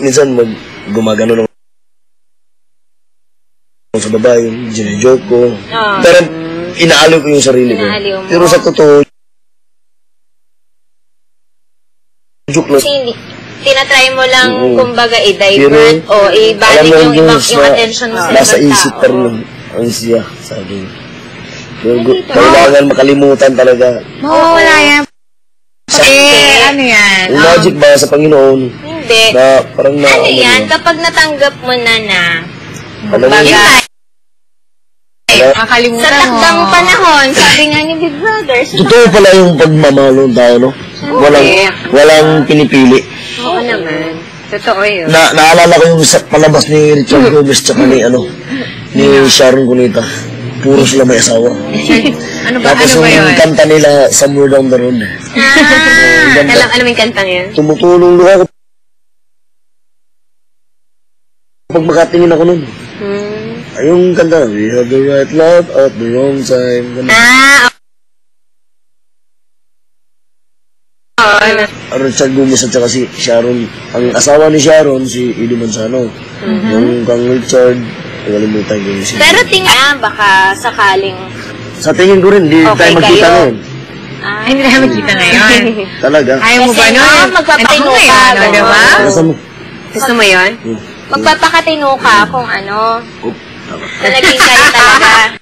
minsan gumagano ng sa babae, gine-joke ko. Pero inaaliw ko yung sarili ko. Pero sa totoo, joke lang. Tinatry mo lang, kumbaga, i-divert o i-balik yung attention mo sa ibang nasa isip pa rin ang siya sa akin. Kailangan makalimutan talaga. Wala yan. Ano yan? Yung magic ba sa Panginoon? Hindi. Na, parang ano yan? Kapag natanggap mo na kumbaga, makalimutan sa takdang panahon, sabi nga ni Big Brother. Totoo pala yung pagmamahal ng tao, no? Walang pinipili. Oo naman. Totoo yun. Naalala ko yung sa palabas ni Richard Gomez tsaka ni Sharon Cuneta. Puro sila may asawa. Tapos yung kanta nila, Somewhere Down the Road. Alam mo yung kantang yan? Tumutulong luha ko. Pag makatingin ako nun. Yung kanta, we have the right love at the wrong time. Richard Gomez at saka si Sharon. Ang asawa ni Sharon, si Eddie Manzano. Yung kang Richard, nagalimutan ko yung si... Pero tingnan, baka sakaling... Sa tingin ko rin, hindi tayo magkita ngayon. Hindi tayo magkita ngayon. Talaga. Ayaw mo ba nun? Magpapatino ka, diba? Gusto mo yun? Magpapakatino ka kung ano. Na naging kayo talaga.